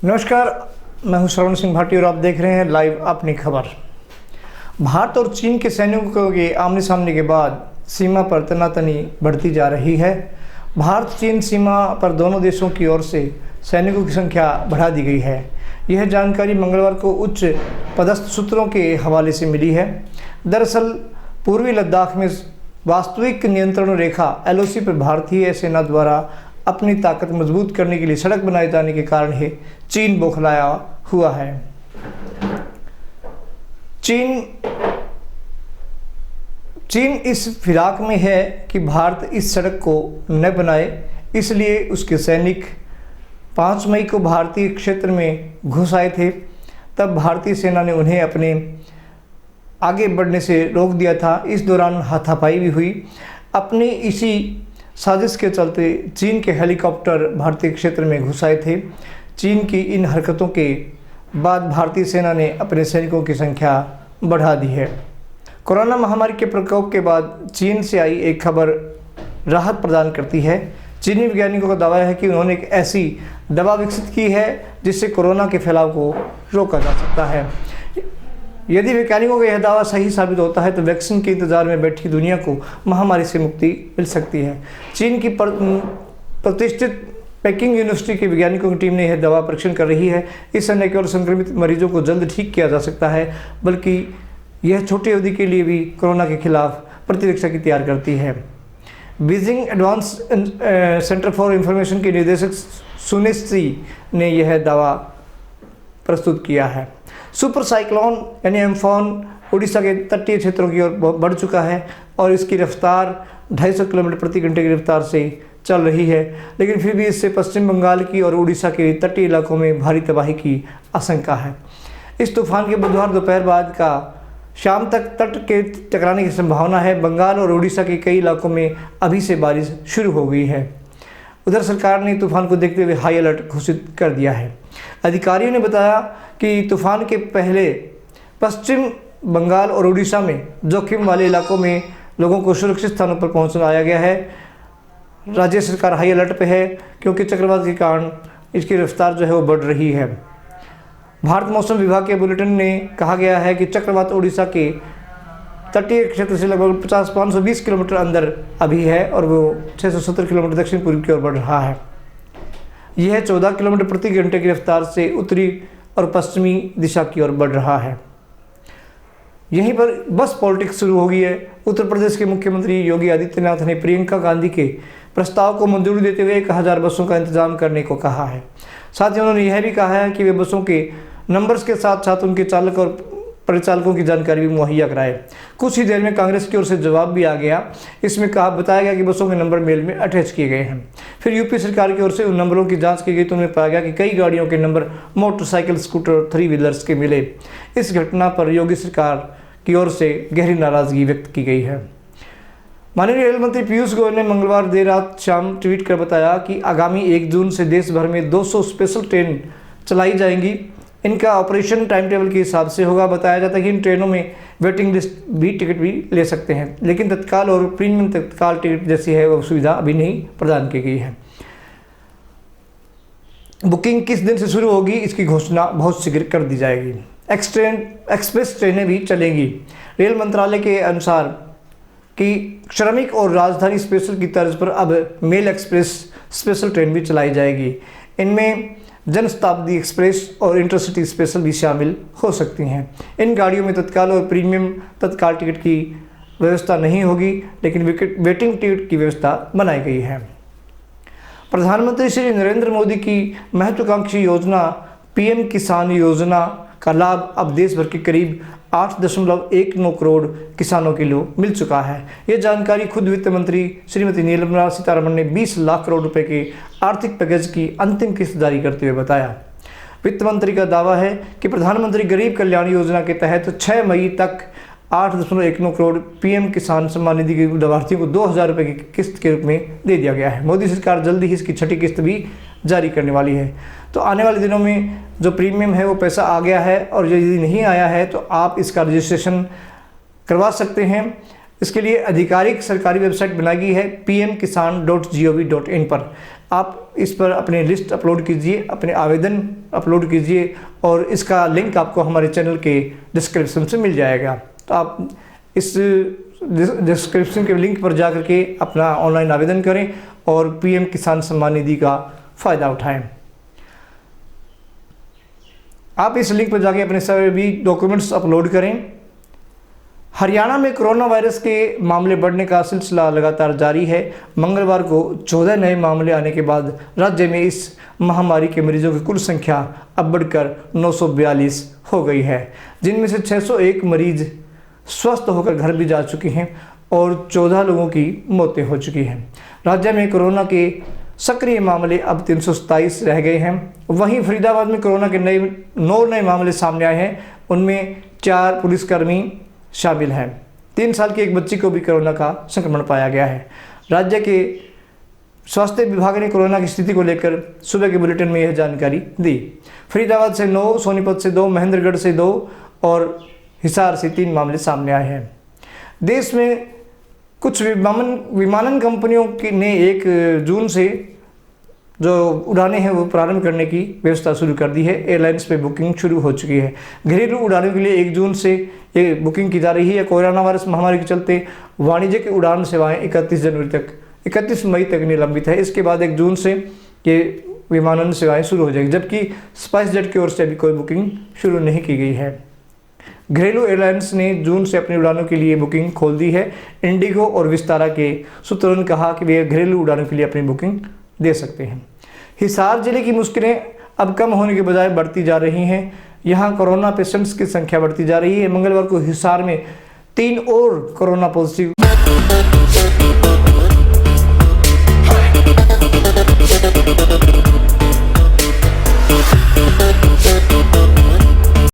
नमस्कार, मैं हूं श्रवण सिंह भाटी और आप देख रहे हैं लाइव अपनी खबर। भारत और चीन के सैनिकों के आमने सामने के बाद सीमा पर तनातनी बढ़ती जा रही है। भारत चीन सीमा पर दोनों देशों की ओर से सैनिकों की संख्या बढ़ा दी गई है। यह जानकारी मंगलवार को उच्च पदस्थ सूत्रों के हवाले से मिली है। दरअसल पूर्वी लद्दाख में वास्तविक नियंत्रण रेखा LOC पर भारतीय सेना द्वारा अपनी ताकत मजबूत करने के लिए सड़क बनाए जाने के कारण ही चीन बौखलाया हुआ है। चीन इस फिराक में है कि भारत इस सड़क को न बनाए, इसलिए उसके सैनिक 5 मई को भारतीय क्षेत्र में घुस आए थे। तब भारतीय सेना ने उन्हें अपने आगे बढ़ने से रोक दिया था। इस दौरान हाथापाई भी हुई। अपनी इसी साजिश के चलते चीन के हेलीकॉप्टर भारतीय क्षेत्र में घुस आए थे। चीन की इन हरकतों के बाद भारतीय सेना ने अपने सैनिकों की संख्या बढ़ा दी है। कोरोना महामारी के प्रकोप के बाद चीन से आई एक खबर राहत प्रदान करती है। चीनी वैज्ञानिकों का दावा है कि उन्होंने एक ऐसी दवा विकसित की है जिससे कोरोना के फैलाव को रोका जा सकता है। यदि वैज्ञानिकों का यह दावा सही साबित होता है तो वैक्सीन के इंतजार में बैठी दुनिया को महामारी से मुक्ति मिल सकती है। चीन की प्रतिष्ठित पेकिंग यूनिवर्सिटी के वैज्ञानिकों की टीम ने यह दवा परीक्षण कर रही है। इससे न केवल संक्रमित मरीजों को जल्द ठीक किया जा सकता है, बल्कि यह छोटी अवधि के लिए भी कोरोना के खिलाफ प्रतिरक्षा की तैयार करती है। Beijing advance centre for information के निदेशक सुनेश्री ने यह दावा प्रस्तुत किया है। सुपर साइक्लोन यानी एम्फॉन उड़ीसा के तटीय क्षेत्रों की ओर बढ़ चुका है और इसकी रफ्तार 250 किलोमीटर प्रति घंटे की रफ्तार से चल रही है, लेकिन फिर भी इससे पश्चिम बंगाल की और उड़ीसा के तटीय इलाकों में भारी तबाही की आशंका है। इस तूफान के बुधवार दोपहर बाद का शाम तक तट के टकराने की संभावना है। बंगाल और उड़ीसा के कई इलाकों में अभी से बारिश शुरू हो गई है। उधर सरकार ने तूफान को देखते हुए हाई अलर्ट घोषित कर दिया है। अधिकारियों ने बताया कि तूफान के पहले पश्चिम बंगाल और उड़ीसा में जोखिम वाले इलाकों में लोगों को सुरक्षित स्थानों पर पहुंचाया गया है। राज्य सरकार हाई अलर्ट पे है क्योंकि चक्रवात के कारण इसकी रफ्तार जो है वो बढ़ रही है। भारत मौसम विभाग के बुलेटिन में कहा गया है कि चक्रवात उड़ीसा के तटीय क्षेत्र से लगभग 520 किलोमीटर अंदर अभी है और वो 670 किलोमीटर दक्षिण पूर्व की ओर बढ़ रहा है। यह 14 किलोमीटर प्रति घंटे की रफ्तार से उत्तरी और पश्चिमी दिशा की ओर बढ़ रहा है। यहीं पर बस पॉलिटिक्स शुरू हो गई है। उत्तर प्रदेश के मुख्यमंत्री योगी आदित्यनाथ ने प्रियंका गांधी के प्रस्ताव को मंजूरी देते हुए 1000 बसों का इंतजाम करने को कहा है। साथ ही उन्होंने यह भी कहा है कि वे बसों के नंबर्स के साथ साथ उनके चालक और परिचालकों की जानकारी भी मुहैया कराए। कुछ ही देर में कांग्रेस की ओर से जवाब भी आ गया। इसमें बताया गया कि बसों के नंबर मेल में अटैच किए गए हैं। फिर यूपी सरकार की ओर से उन नंबरों की जांच की गई तो उन्हें पाया गया कि कई गाड़ियों के नंबर मोटरसाइकिल, स्कूटर और 3 व्हीलर्स के मिले। इस घटना पर योगी सरकार की ओर से गहरी नाराजगी व्यक्त की गई है। माननीय रेल मंत्री पीयूष गोयल ने मंगलवार देर रात शाम ट्वीट कर बताया कि आगामी 1 जून से देश भर में 200 स्पेशल ट्रेन चलाई जाएंगी। इनका ऑपरेशन टाइम टेबल के हिसाब से होगा। बताया जाता है कि इन ट्रेनों में वेटिंग लिस्ट भी टिकट भी ले सकते हैं, लेकिन तत्काल और प्रीमियम तत्काल टिकट जैसी है वो सुविधा अभी नहीं प्रदान की गई है। बुकिंग किस दिन से शुरू होगी इसकी घोषणा बहुत शीघ्र कर दी जाएगी। एक्सप्रेस ट्रेनें भी चलेंगी। रेल मंत्रालय के अनुसार कि श्रमिक और राजधानी स्पेशल की तर्ज पर अब मेल एक्सप्रेस स्पेशल ट्रेन भी चलाई जाएगी। इनमें जनशताब्दी एक्सप्रेस और इंटरसिटी स्पेशल भी शामिल हो सकती हैं। इन गाड़ियों में तत्काल और प्रीमियम तत्काल टिकट की व्यवस्था नहीं होगी, लेकिन वेटिंग टिकट की व्यवस्था बनाई गई है। प्रधानमंत्री श्री नरेंद्र मोदी की महत्वाकांक्षी योजना PM किसान योजना का लाभ अब देश भर के करीब 8.19 करोड़ किसानों के लिए मिल चुका है। ये जानकारी खुद वित्त मंत्री श्रीमती निर्मला सीतारमण ने 20 लाख करोड़ रुपए के आर्थिक पैकेज की अंतिम किस्त जारी करते हुए बताया। वित्त मंत्री का दावा है कि प्रधानमंत्री गरीब कल्याण योजना के तहत 6 मई तक 8.19 करोड़ PM किसान सम्मान निधि के लाभार्थियों को 2000 रुपये की किस्त के रूप में दे दिया गया है। मोदी सरकार जल्दी ही इसकी 6ठी किस्त भी जारी करने वाली है। तो आने वाले दिनों में जो प्रीमियम है वो पैसा आ गया है और यदि नहीं आया है तो आप इसका रजिस्ट्रेशन करवा सकते हैं। इसके लिए आधिकारिक सरकारी वेबसाइट बनाई गई है pmkisan.gov.in पर। आप इस पर अपनी लिस्ट अपलोड कीजिए, अपने आवेदन अपलोड कीजिए और इसका लिंक आपको हमारे चैनल के डिस्क्रिप्शन से मिल जाएगा। तो आप इस डिस्क्रिप्शन के लिंक पर जाकर के अपना ऑनलाइन आवेदन करें और पीएम किसान सम्मान निधि का फ़ायदा उठाएं। आप इस लिंक पर जाके अपने सभी डॉक्यूमेंट्स अपलोड करें। हरियाणा में कोरोना वायरस के मामले बढ़ने का सिलसिला लगातार जारी है। मंगलवार को 14 नए मामले आने के बाद राज्य में इस महामारी के मरीजों की कुल संख्या अब बढ़कर 942 हो गई है, जिनमें से 601 मरीज स्वस्थ होकर घर भी जा चुके हैं और 14 लोगों की मौतें हो चुकी हैं। राज्य में कोरोना के सक्रिय मामले अब 327 रह गए हैं। वहीं फरीदाबाद में कोरोना के 9 नए मामले सामने आए हैं, उनमें 4 पुलिसकर्मी शामिल हैं। 3 साल की एक बच्ची को भी कोरोना का संक्रमण पाया गया है। राज्य के स्वास्थ्य विभाग ने कोरोना की स्थिति को लेकर सुबह के बुलेटिन में यह जानकारी दी। फरीदाबाद से 9, सोनीपत से 2, महेंद्रगढ़ से 2 और हिसार से 3 मामले सामने आए हैं। देश में कुछ विमानन कंपनियों ने 1 जून से जो उड़ानें हैं वो प्रारंभ करने की व्यवस्था शुरू कर दी है। एयरलाइंस पे बुकिंग शुरू हो चुकी है। घरेलू उड़ानों के लिए 1 जून से ये बुकिंग की जा रही है। कोरोना वायरस महामारी के चलते वाणिज्यिक उड़ान सेवाएं 31 मई तक निलंबित है। इसके बाद 1 जून से ये विमानन सेवाएं शुरू हो जाएगी, जबकि स्पाइस जेट की ओर से अभी कोई बुकिंग शुरू नहीं की गई है। घरेलू एयरलाइंस ने जून से अपनी उड़ानों के लिए बुकिंग खोल दी है। इंडिगो और विस्तारा के सूत्रों ने कहा कि वे घरेलू उड़ानों के लिए अपनी बुकिंग दे सकते हैं। हिसार जिले की मुश्किलें अब कम होने के बजाय बढ़ती जा रही हैं। यहाँ कोरोना पेशेंट्स की संख्या बढ़ती जा रही है। मंगलवार को हिसार में 3 और कोरोना पॉजिटिव